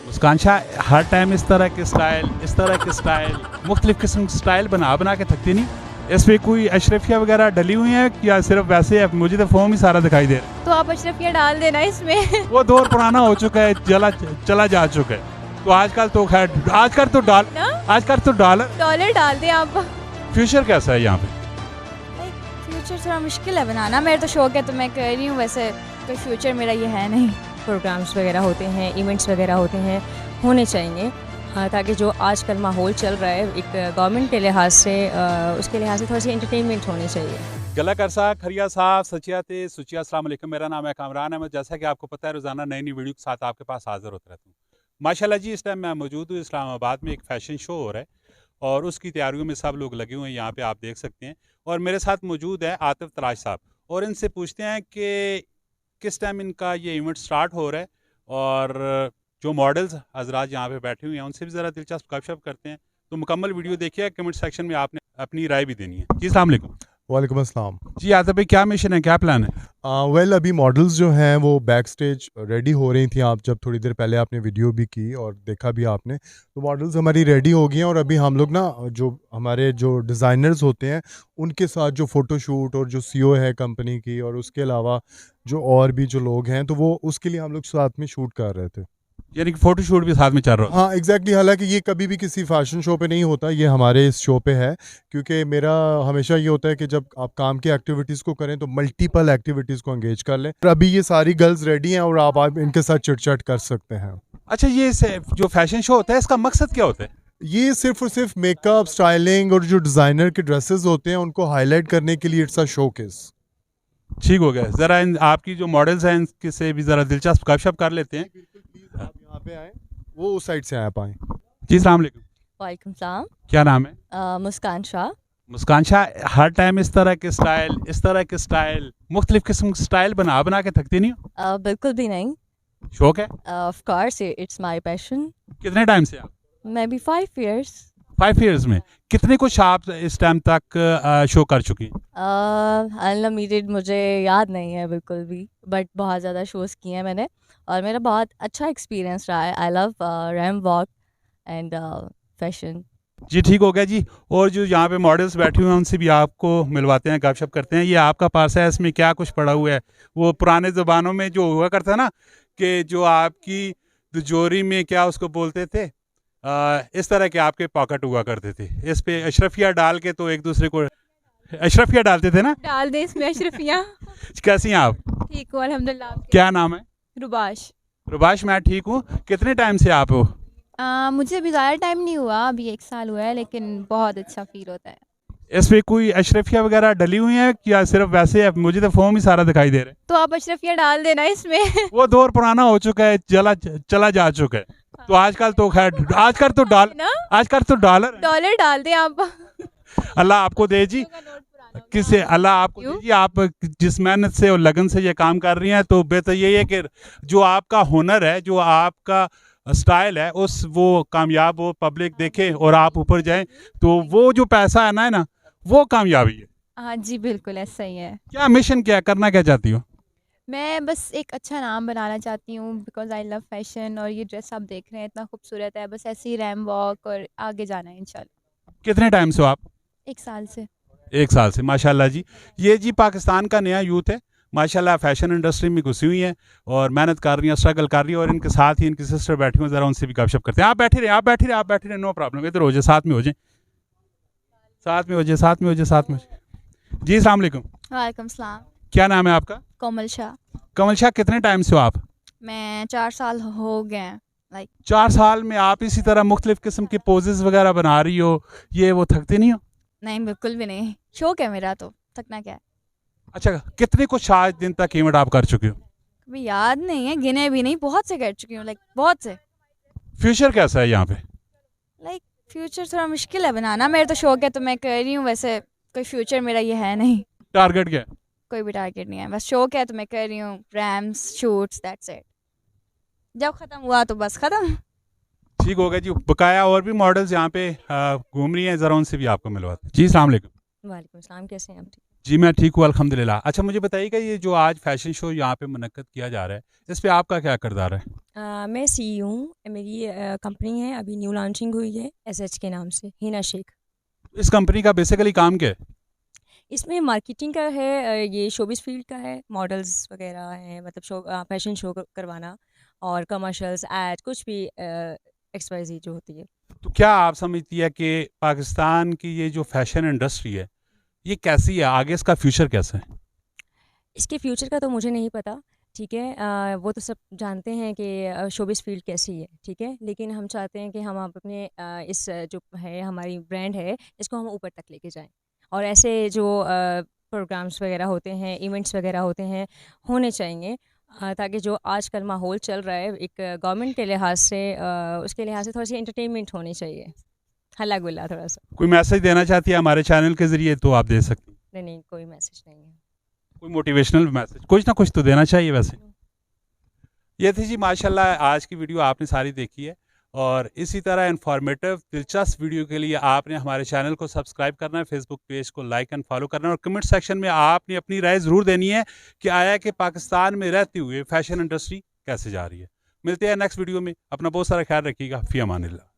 मुस्कान शाह हर time इस तरह के स्टाइल मुख्तलिफ किस्म के स्टाइल बना के थकती नहीं। इस पे कोई अशरफिया वगैरह डली हुई है या सिर्फ वैसे है? मुझे तो फॉर्म ही सारा दिखाई दे रहा है। तो आप अशरफिया डाल देना इसमें। वो दौर पुराना हो चुका है, चला जा चुका है। तो आजकल तो खैर आजकल तो डॉलर डाल दें आप। फ्यूचर कैसा है यहाँ पे? फ्यूचर थोड़ा मुश्किल है बनाना। मेरा तो शौक है तो मैं कर रही हूँ, वैसे कोई फ्यूचर मेरा ये है नहीं। प्रोग्राम्स वगैरह होते हैं, इवेंट्स वगैरह होते हैं, होने चाहिए। हाँ, ताकि जो आजकल माहौल चल रहा है एक गवर्नमेंट के लिहाज से उसके लिहाज से थोड़ी सी एंटरटेनमेंट होनी चाहिए। गला करसा खरिया साहब सचियाते सुचिया अस्सलाम वालेकुम। मेरा नाम है कामरान अहमद। जैसा कि आपको पता है रोज़ाना नई वीडियो के साथ आपके पास हाजिर होता रहता हूँ। माशाल्लाह जी, इस टाइम मैं मौजूद हूँ इस्लामाबाद में। एक फ़ैशन शो हो रहा है और उसकी तैयारियों में सब लोग लगे हुए हैं। यहाँ पे आप देख सकते हैं और मेरे साथ मौजूद है आतिफ तराश साहब और इनसे पूछते हैं कि किस टाइम इनका ये इवेंट स्टार्ट हो रहा है और जो मॉडल्स हजरात यहाँ पे बैठे हुए हैं उनसे भी ज़रा दिलचस्प गपशप करते हैं। तो मुकम्मल वीडियो देखिए, कमेंट सेक्शन में आपने अपनी राय भी देनी है। जी अस्सलाम वालेकुम। वालेकुम अस्सलाम। जी आतिफ भाई, क्या मिशन है, क्या प्लान है? वेल अभी मॉडल्स जो हैं वो बैक स्टेज रेडी हो रही थी। आप जब थोड़ी देर पहले आपने वीडियो भी की और देखा भी आपने, तो मॉडल्स हमारी रेडी हो गई हैं और अभी हम लोग ना जो हमारे जो डिज़ाइनर्स होते हैं उनके साथ जो फ़ोटोशूट और जो सीईओ है कंपनी की और उसके अलावा जो और भी जो लोग हैं तो वो उसके लिए हम लोग साथ में शूट कर रहे थे। यानी कि फोटोशूट भी साथ में चल रहा है? हाँ एग्जैक्टली। हालांकि ये कभी भी किसी फैशन शो पे नहीं होता, ये हमारे इस शो पे है। क्योंकि मेरा हमेशा ये होता है कि जब आप काम की एक्टिविटीज़ को करें तो मल्टीपल एक्टिविटीज़ को एंगेज कर लें। और अभी ये सारी गर्ल्स रेडी हैं और आप इनके साथ चिट-चैट कर सकते हैं। अच्छा, ये जो फैशन शो होता है इसका मकसद क्या होता है? ये सिर्फ और सिर्फ मेकअप, स्टाइलिंग और जो डिज़ाइनर के ड्रेसेस होते हैं उनको हाईलाइट करने के लिए इट्स अ शोकेस। ठीक हो गया। ज़रा आपकी जो मॉडल्स हैं इनके से भी ज़रा दिलचस्प गपशप कर लेते हैं। आप यहाँ पे आए, वो उस साइड से आप आए। जी अस्सलाम वालेकुम। वालेकुम सलाम। क्या नाम है? मुस्कान शाह। मुस्कान शाह हर टाइम इस तरह के स्टाइल मुख्तलिफ किस्म के स्टाइल बना के थकती नहीं हो? बिल्कुल भी नहीं। शौक है? Of course it's my passion. कितने टाइम से आप? मैं भी 5 इयर्स। 5 इयर्स में कितने कुछ आप इस टाइम तक शो कर चुकी हैं? अनलिमिटेड मुझे याद नहीं है बिल्कुल भी, बट बहुत ज़्यादा शोज़ किए हैं मैंने और मेरा बहुत अच्छा एक्सपीरियंस रहा है। I love ramp walk and fashion. जी ठीक हो गया जी। और जो यहाँ पे मॉडल्स बैठे हुए हैं उनसे भी आपको मिलवाते हैं, गपशप करते हैं। ये आपका पास है, इसमें क्या कुछ पड़ा हुआ है? वो पुराने ज़बानों में जो हुआ करता है ना कि जो आपकी तिजोरी में क्या उसको बोलते थे, इस तरह के आपके पॉकेट हुआ करते थे। इस पे अशरफिया डाल के तो एक दूसरे को अशरफिया डालते थे ना? डाल दे इसमें अशरफिया। कैसी हैं आप? ठीक हो अल्हम्दुलिल्लाह। क्या नाम है? रुबाश। रुबाश, मैं ठीक हूँ। कितने टाइम से आप हो? मुझे अभी ज़्यादा टाइम नहीं हुआ, अभी 1 साल हुआ है, लेकिन बहुत अच्छा फील होता है। इस पे कोई अशरफिया वगैरह डली हुई है या सिर्फ वैसे है? मुझे तो फॉर्म ही सारा दिखाई दे रहा है। तो आप अशरफिया डाल देना इसमें। वो दौर पुराना हो चुका है, चला जा चुका है। तो आजकल तो खैर आजकल तो डॉलर डाल दें आप। अल्लाह आपको दे जी। किसे अल्लाह आपको दे जी। आप जिस मेहनत से और लगन से ये काम कर रही हैं तो बेहतर यही है कि जो आपका हुनर है, जो आपका स्टाइल है, वो कामयाब हो, पब्लिक देखे और आप ऊपर जाएं, तो वो जो पैसा है ना वो कामयाबी है। हाँ जी, बिल्कुल ऐसा ही है। क्या मिशन, क्या करना क्या चाहती हो? मैं बस एक अच्छा नाम बनाना चाहती हूँ बिकॉज आई लव फैशन। और ये ड्रेस आप देख रहे हैं इतना खूबसूरत है, बस ऐसे ही रैम वॉक और आगे जाना है इंशाल्लाह। कितने टाइम से हो आप? 1 साल से। 1 साल से, माशाल्लाह जी। ये जी पाकिस्तान का नया यूथ है माशाल्लाह, फैशन इंडस्ट्री में घुसी हुई हैं और मेहनत कर रही हैं, स्ट्रगल कर रही हैं। और इनके साथ ही इनकी सिस्टर बैठी हुई, ज़रा उनसे भी गपशप करते हैं। आप बैठे रहे, नो प्रॉब्लम। इधर हो जाए, साथ में हो जाए। जी अस्सलाम वालेकुम। वालेकुम सलाम। क्या नाम है आपका? कोमल शाह। कमल शाह, कितने टाइम से हो आप? मैं 4 साल हो गए हैं। 4 साल में आप इसी तरह मुख्तलिफ किस्म के पोजेस वगैरह बना रही हो, ये वो थकते नहीं हो? नहीं, बिल्कुल भी नहीं। शौक है मेरा, तो थकना क्या है। अच्छा, कितने कुछ आज दिन तक इवेंट आप कर चुके हो? कभी याद नहीं है, गिने भी नहीं, बहुत से कर चुकी हूँ, बहुत से। फ्यूचर कैसा है यहाँ पे? फ्यूचर थोड़ा मुश्किल है बनाना। मेरा तो शौक है तो मैं कर रही हूँ, वैसे कोई फ्यूचर मेरा ये है नहीं। टारगेट क्या है? कोई भी टारगेट नहीं है, बस शौक है तो मैं कर रही हूँ। Rams, shoots, that's it. जब ख़त्म हुआ तो बस ख़त्म। ठीक हो गया जी। बकाया और भी मॉडल्स यहाँ पे घूम रही हैं, ज़रा उनसे भी आपको मिलवाते हैं। जी अस्सलाम वालेकुम। वालेकुम सलाम। कैसे हैं आप? जी मैं ठीक हूँ अल्हम्दुलिल्लाह। अच्छा मुझे बताइएगा ये जो आज फैशन शो यहाँ पे मुनक्कद किया जा रहा है, इस पे आपका क्या किरदार है? मैं सीईओ हूँ। मेरी कंपनी है, अभी न्यू लॉन्चिंग हुई है एसएच के नाम से, हिना शेख। इस कंपनी का बेसिकली काम क्या है? इसमें मार्केटिंग का है, ये शोबिस फील्ड का है, मॉडल्स वगैरह हैं, मतलब शो फैशन शो करवाना और कमर्शियल्स एड कुछ भी एक्सवाइजी जो होती है। तो क्या आप समझती है कि पाकिस्तान की ये जो फैशन इंडस्ट्री है ये कैसी है, आगे इसका फ्यूचर कैसा है? इसके फ्यूचर का तो मुझे नहीं पता, ठीक है। वो तो सब जानते हैं कि शोबिस फील्ड कैसी है, ठीक है। लेकिन हम चाहते हैं कि हम अपने इस जो है हमारी ब्रांड है इसको हम ऊपर तक लेके जाएं, और ऐसे जो प्रोग्राम्स वगैरह होते हैं, इवेंट्स वगैरह होते हैं, होने चाहिए, ताकि जो आजकल माहौल चल रहा है एक गवर्नमेंट के लिहाज से, उसके लिहाज से थोड़ी सी एंटरटेनमेंट होनी चाहिए, हल्ला गुल्ला थोड़ा सा। कोई मैसेज देना चाहती है हमारे चैनल के ज़रिए तो आप दे सकती हैं। नहीं नहीं, कोई मैसेज नहीं है। कोई मोटिवेशनल मैसेज कुछ ना कुछ तो देना चाहिए वैसे। ये थी जी माशाल्लाह आज की वीडियो आपने सारी देखी है, और इसी तरह इन्फॉर्मेटिव दिलचस्प वीडियो के लिए आपने हमारे चैनल को सब्सक्राइब करना है, फेसबुक पेज को लाइक एंड फॉलो करना है, और कमेंट सेक्शन में आपने अपनी राय ज़रूर देनी है कि आया कि पाकिस्तान में रहते हुए फैशन इंडस्ट्री कैसे जा रही है। मिलते हैं नेक्स्ट वीडियो में, अपना बहुत सारा ख्याल रखिएगा। फ़ी अमानिल्लाह।